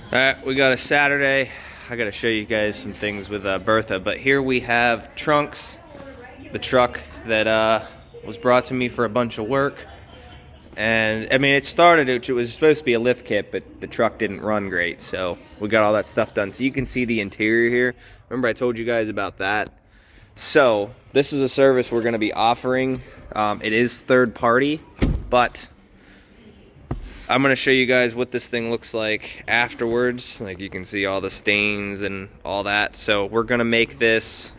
Alright, we got a Saturday. I gotta show you guys some things with Bertha, but here we have Trunks, the truck that was brought to me for a bunch of work. And I mean, it was supposed to be a lift kit, but the truck didn't run great, so we got all that stuff done. So you can see the interior here. Remember I told you guys about that? So this is a service we're gonna be offering. It is third party, but I'm going to show you guys what this thing looks like afterwards. Like, you can see all the stains and all that. So we're going to make this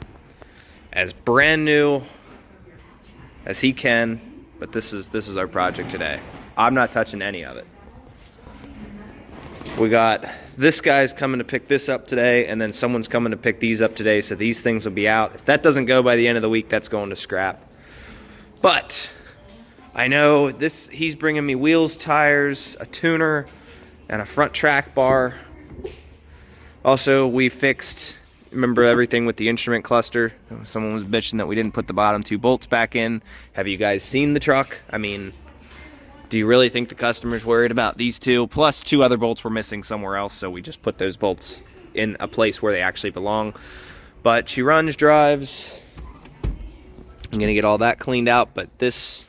as brand new as he can, but this is our project today. I'm not touching any of it. We got this guy's coming to pick this up today, and then someone's coming to pick these up today, so these things will be out. If that doesn't go by the end of the week, that's going to scrap. But I know he's bringing me wheels, tires, a tuner, and a front track bar. Also, we fixed, remember everything with the instrument cluster? Someone was bitching that we didn't put the bottom 2 bolts back in. Have you guys seen the truck? I mean, do you really think the customer's worried about these 2? Plus 2 other bolts were missing somewhere else, so we just put those bolts in a place where they actually belong. But she runs, drives. I'm gonna get all that cleaned out, but this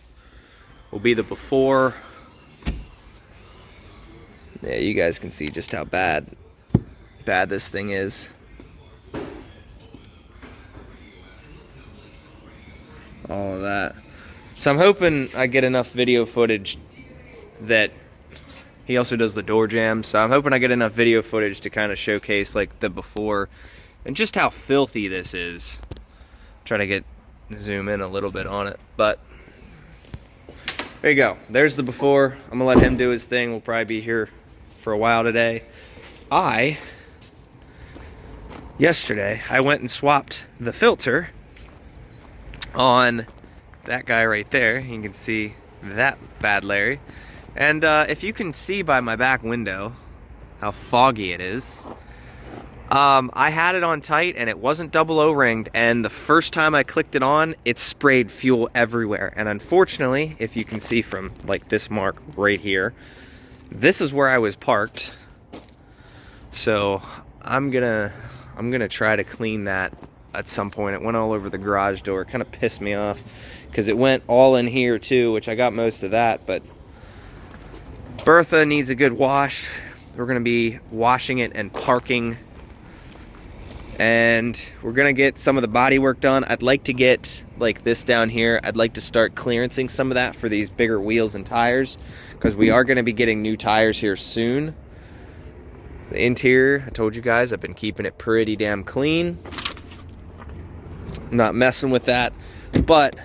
will be the before. Yeah, you guys can see just how bad this thing is. All of that. So I'm hoping I get enough video footage that he also does the door jam. So I'm hoping I get enough video footage to kind of showcase like the before and just how filthy this is. Try to zoom in a little bit on it, but there you go. There's the before. I'm gonna let him do his thing. We'll probably be here for a while today. Yesterday, I went and swapped the filter on that guy right there. You can see that bad Larry. And if you can see by my back window how foggy it is, I had it on tight and it wasn't double O-ringed, and the first time I clicked it on, it sprayed fuel everywhere. And unfortunately, if you can see from like this mark right here, this is where I was parked. So I'm gonna try to clean that at some point. It went all over the garage door. It kind of pissed me off because it went all in here too, which I got most of that, but Bertha needs a good wash. We're gonna be washing it and parking, and we're gonna get some of the body work done. I'd like to get like this down here. I'd like to start clearancing some of that for these bigger wheels and tires, because we are gonna be getting new tires here soon. The interior, I told you guys, I've been keeping it pretty damn clean. Not messing with that, but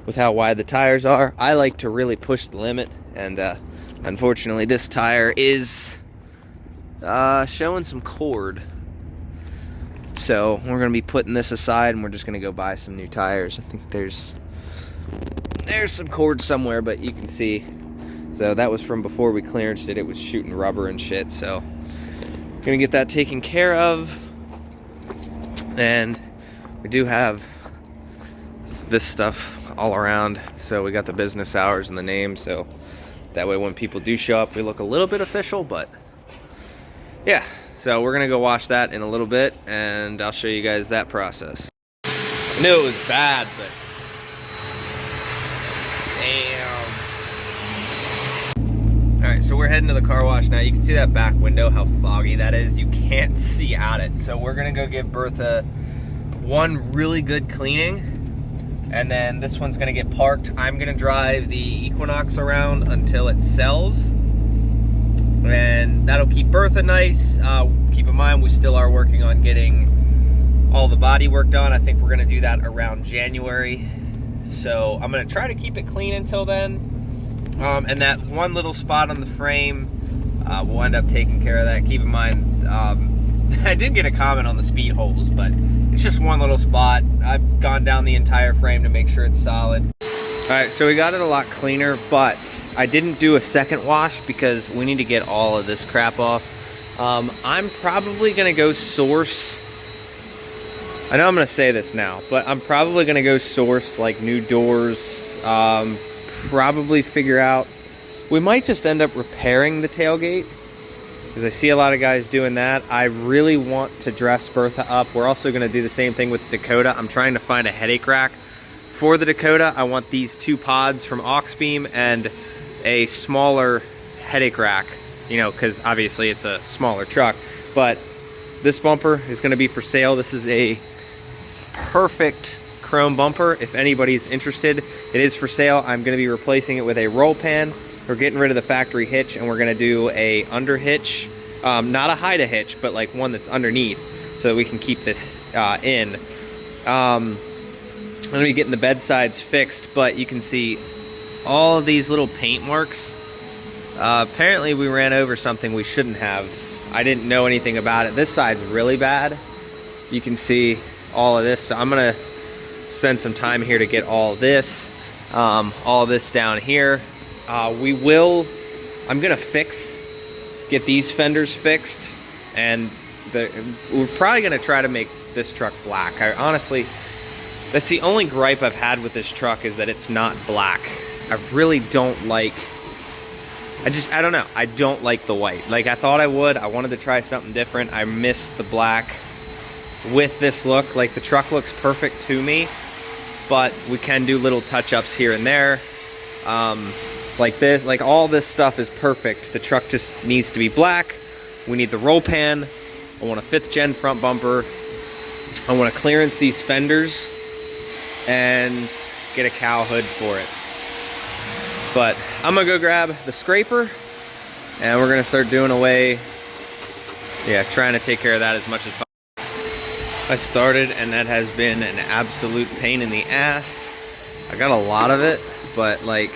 with how wide the tires are, I like to really push the limit, and unfortunately this tire is showing some cord. So we're gonna be putting this aside, and we're just gonna go buy some new tires. I think there's some cord somewhere, but you can see. So that was from before we clearanced it. It was shooting rubber and shit. So gonna get that taken care of. And we do have this stuff all around. So we got the business hours and the name. So that way when people do show up, we look a little bit official. But yeah. So we're gonna go wash that in a little bit, and I'll show you guys that process. I knew it was bad, but damn. All right, so we're heading to the car wash now. You can see that back window, how foggy that is. You can't see out it. So we're gonna go give Bertha one really good cleaning, and then this one's gonna get parked. I'm gonna drive the Equinox around until it sells, and that'll keep Bertha nice. Keep in mind, we still are working on getting all the body work done. I think we're gonna do that around January. So I'm gonna try to keep it clean until then. And that one little spot on the frame, we'll end up taking care of that. Keep in mind, I did get a comment on the speed holes, but it's just one little spot. I've gone down the entire frame to make sure it's solid. All right, so we got it a lot cleaner, but I didn't do a second wash because we need to get all of this crap off. I'm probably gonna go source, I know I'm gonna say this now, but I'm probably gonna go source like new doors, probably figure out, we might just end up repairing the tailgate because I see a lot of guys doing that. I really want to dress Bertha up. We're also going to do the same thing with Dakota. I'm trying to find a headache rack for the Dakota. I want these 2 pods from Oxbeam and a smaller headache rack, you know, because obviously it's a smaller truck. But this bumper is going to be for sale. This is a perfect chrome bumper. If anybody's interested, it is for sale. I'm going to be replacing it with a roll pan. We're getting rid of the factory hitch, and we're going to do a under hitch, not a hide a hitch, but like one that's underneath, so that we can keep this in. I'm going to be getting the bed sides fixed, but you can see all of these little paint marks. Apparently we ran over something we shouldn't have. I didn't know anything about it. This side's really bad. You can see all of this, so I'm going to spend some time here to get all this down here. I'm gonna get these fenders fixed, and we're probably gonna try to make this truck black. Honestly, that's the only gripe I've had with this truck, is that it's not black. I really don't like, I don't know, I don't like the white. Like I thought I would. I wanted to try something different. I miss the black with this look. Like the truck looks perfect to me, but we can do little touch-ups here and there. Like this, like all this stuff is perfect. The truck just needs to be black. We need the roll pan. I want a 5th gen front bumper. I want to clearance these fenders and get a cow hood for it. But I'm gonna go grab the scraper, and we're gonna start doing away, trying to take care of that as much as possible. I started, and that has been an absolute pain in the ass. I got a lot of it, but like,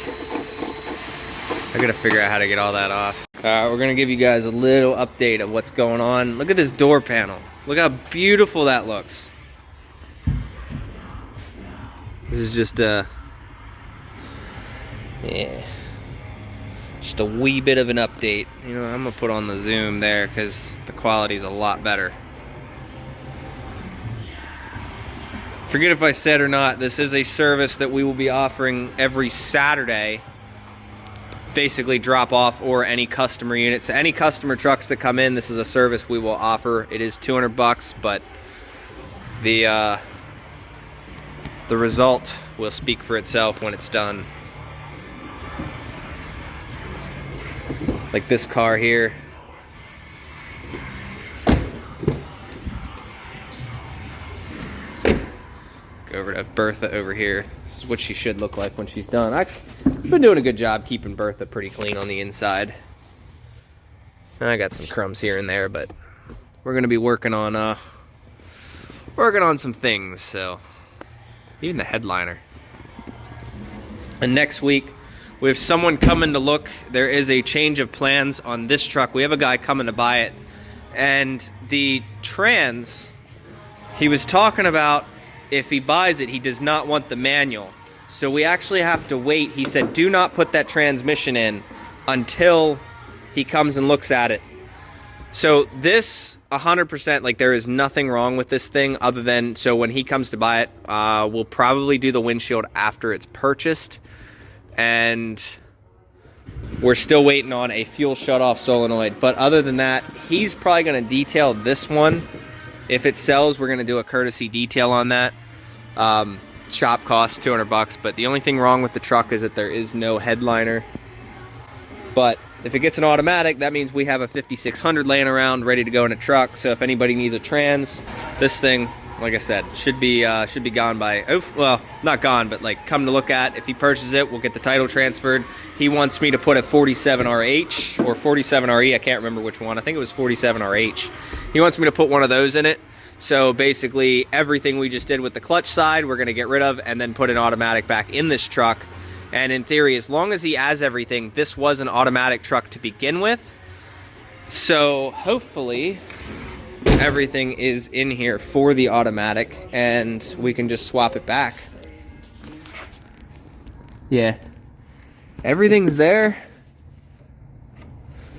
I gotta figure out how to get all that off. We're gonna give you guys a little update of what's going on. Look at this door panel. Look how beautiful that looks. This is just just a wee bit of an update. You know, I'm gonna put on the zoom there because the quality's a lot better. Forget if I said or not, this is a service that we will be offering every Saturday. Basically drop off or any customer units. So any customer trucks that come in, this is a service we will offer. It is $200, but the result will speak for itself when it's done. Like this car here. Go over to Bertha over here. This is what she should look like when she's done. I've been doing a good job keeping Bertha pretty clean on the inside. I got some crumbs here and there, but we're gonna be working on some things. So even the headliner. And next week we have someone coming to look. There is a change of plans on this truck. We have a guy coming to buy it, and the trans, he was talking about, if he buys it, he does not want the manual. So we actually have to wait. He said, do not put that transmission in until he comes and looks at it. So this 100%, like there is nothing wrong with this thing other than, so when he comes to buy it, we'll probably do the windshield after it's purchased. And we're still waiting on a fuel shutoff solenoid. But other than that, he's probably gonna detail this one. If it sells, we're gonna do a courtesy detail on that. Shop cost $200, but the only thing wrong with the truck is that there is no headliner. But if it gets an automatic, that means we have a 5600 laying around ready to go in a truck. So if anybody needs a trans, this thing, like I said, should be gone by, well, not gone, but like come to look at. If he purchases it, we'll get the title transferred. He wants me to put a 47RH or 47RE, I can't remember which one. I think it was 47RH. He wants me to put one of those in it. So basically everything we just did with the clutch side, we're gonna get rid of and then put an automatic back in this truck. And in theory, as long as he has everything, this was an automatic truck to begin with. So hopefully everything is in here for the automatic and we can just swap it back. Yeah, everything's there.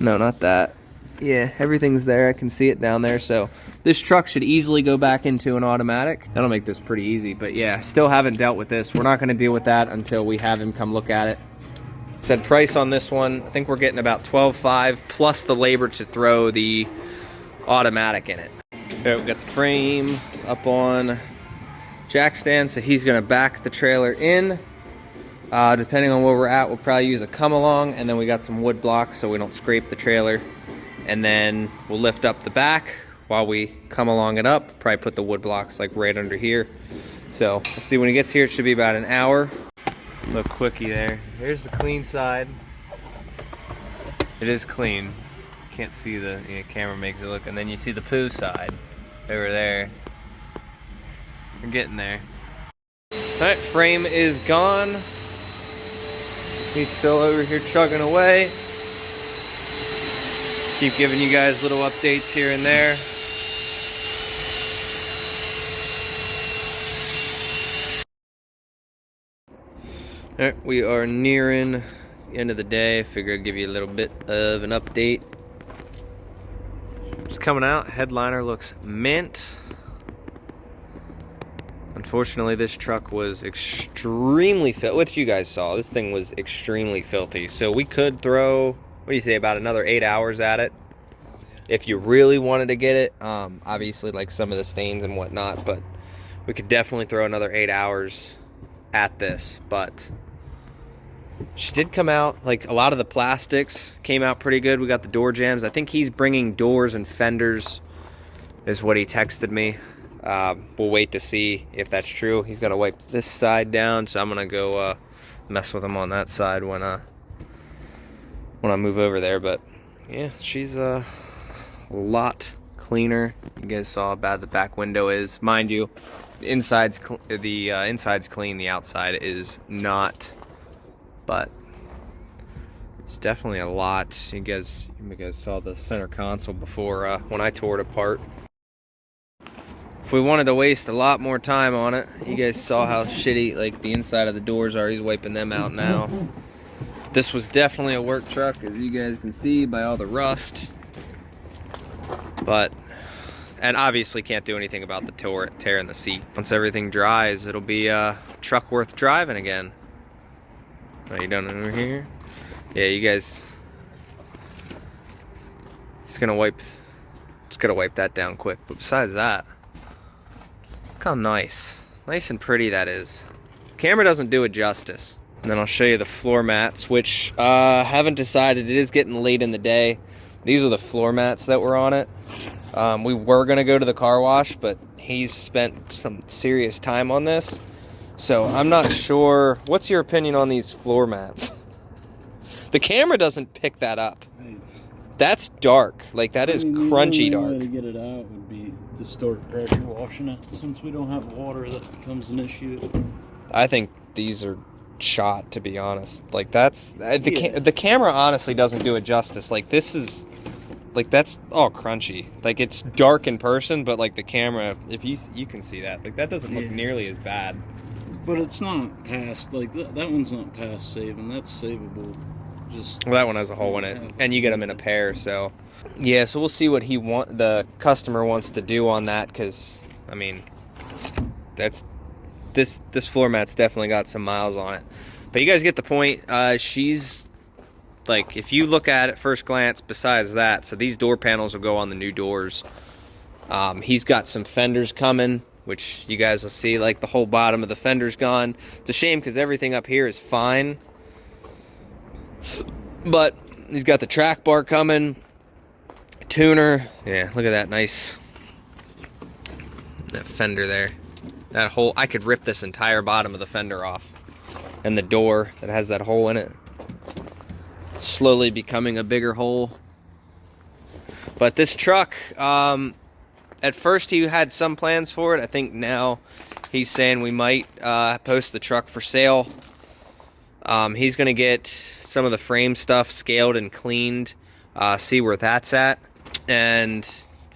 No, not that. Yeah, everything's there. I can see it down there. So this truck should easily go back into an automatic. That'll make this pretty easy. But yeah, still haven't dealt with this. We're not going to deal with that until we have him come look at it. Said price on this one, I think we're getting about $12.5 plus the labor to throw the automatic in it. Okay, we've got the frame up on jack stand, so he's gonna back the trailer in. Depending on where we're at, we'll probably use a come along, and then we got some wood blocks so we don't scrape the trailer. And then we'll lift up the back while we come along it up. Probably put the wood blocks like right under here. So we'll see when he gets here. It should be about an hour. Little quickie there. Here's the clean side. It is clean. Can't see the camera makes it look, and then you see the poo side over there. We're getting there. All right, frame is gone. He's still over here chugging away. Keep giving you guys little updates here and there. All right, we are nearing the end of the day. I figure I'd give you a little bit of an update. Just coming out, headliner looks mint. Unfortunately, this truck was extremely filthy. What you guys saw, this thing was extremely filthy. So we could throw, what do you say, about another 8 hours at it if you really wanted to get it. Obviously, like some of the stains and whatnot, but we could definitely throw another 8 hours at this. But she did come out, like a lot of the plastics came out pretty good. We got the door jambs. I think he's bringing doors and fenders is what he texted me. We'll wait to see if that's true. He's got to wipe this side down, so I'm gonna go mess with him on that side when I move over there. But yeah, she's a lot cleaner. You guys saw how bad the back window is. Mind you, the inside's clean, the outside is not. But it's definitely a lot. You guys saw the center console before when I tore it apart. If we wanted to waste a lot more time on it, you guys saw how shitty like the inside of the doors are. He's wiping them out now. This was definitely a work truck, as you guys can see by all the rust. And obviously can't do anything about the tear in the seat. Once everything dries, it'll be a truck worth driving again. Are you done over here? Yeah, you guys. Just gonna wipe that down quick. But besides that, look how nice and pretty that is. The camera doesn't do it justice. And then I'll show you the floor mats, which haven't decided. It is getting late in the day. These are the floor mats that were on it. We were gonna go to the car wash, but he's spent some serious time on this. So I'm not sure. What's your opinion on these floor mats? The camera doesn't pick that up. That's dark. Like that is crunchy dark. The only way to get it out would be to start pressure washing it. Since we don't have water, that becomes an issue. I think these are shot, to be honest. Like that's the camera honestly doesn't do it justice. Like this is like that's all crunchy. Like it's dark in person, but like the camera, if you can see that, like that doesn't look nearly as bad. But it's not past, like, that one's not past saving. That's savable. Well, that one has a hole in it, and you get them in a pair, so. Yeah, so we'll see what the customer wants to do on that, because, I mean, this floor mat's definitely got some miles on it. But you guys get the point. She's, like, if you look at it first glance, besides that, so these door panels will go on the new doors. He's got some fenders coming, which you guys will see, like the whole bottom of the fender's gone. It's a shame because everything up here is fine. But he's got the track bar coming, tuner. Yeah, look at that that fender there. That hole, I could rip this entire bottom of the fender off. And the door that has that hole in it. Slowly becoming a bigger hole. But this truck, at first he had some plans for it. I think now he's saying we might post the truck for sale. He's going to get some of the frame stuff scaled and cleaned, see where that's at. And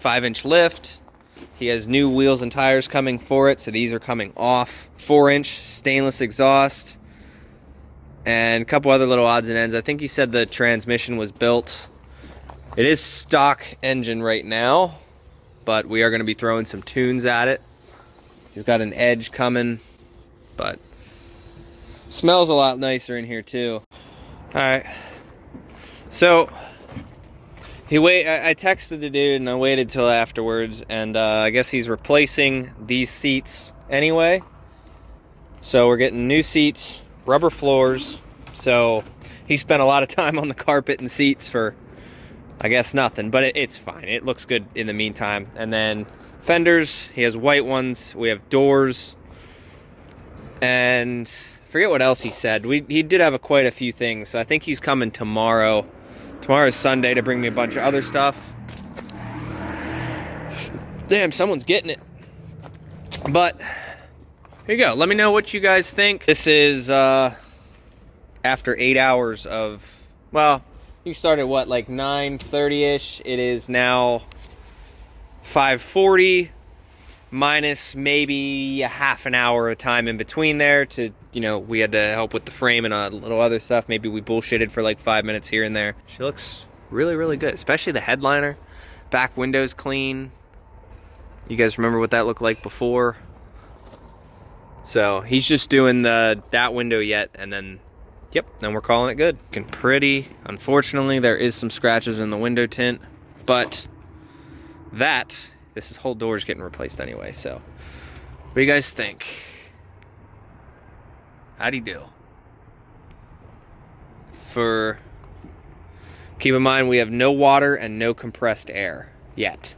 5-inch lift. He has new wheels and tires coming for it, so these are coming off. 4-inch stainless exhaust. And a couple other little odds and ends. I think he said the transmission was built. It is stock engine right now, but we are going to be throwing some tunes at it. He's got an edge coming, but smells a lot nicer in here too. All right. So I texted the dude and I waited till afterwards, and I guess he's replacing these seats anyway. So we're getting new seats, rubber floors. So he spent a lot of time on the carpet and seats for, I guess, nothing, but it's fine. It looks good in the meantime. And then fenders, he has white ones. We have doors, and I forget what else he said. He did have quite a few things, so I think he's coming tomorrow. Tomorrow's Sunday to bring me a bunch of other stuff. Damn, someone's getting it. But here you go. Let me know what you guys think. This is after 8 hours of, well, you started what, like 9:30ish. It is now 5:40, minus maybe a half an hour of time in between there to, you know, we had to help with the frame and a little other stuff. Maybe we bullshitted for like 5 minutes here and there. She looks really, really good, especially the headliner. Back window's clean. You guys remember what that looked like before? So he's just doing that window yet, and then, yep, then we're calling it good. Looking pretty. Unfortunately, there is some scratches in the window tint, but this whole door's getting replaced anyway. So what do you guys think? How'd he do? Keep in mind, we have no water and no compressed air yet.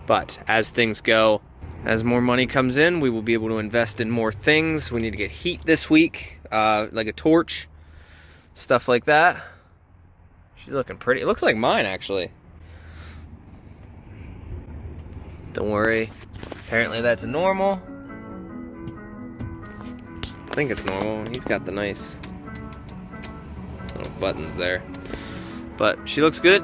But as things go, as more money comes in, we will be able to invest in more things. We need to get heat this week, like a torch, stuff like that. She's looking pretty. It looks like mine, actually. Don't worry. Apparently that's normal. I think it's normal. He's got the nice little buttons there. But she looks good.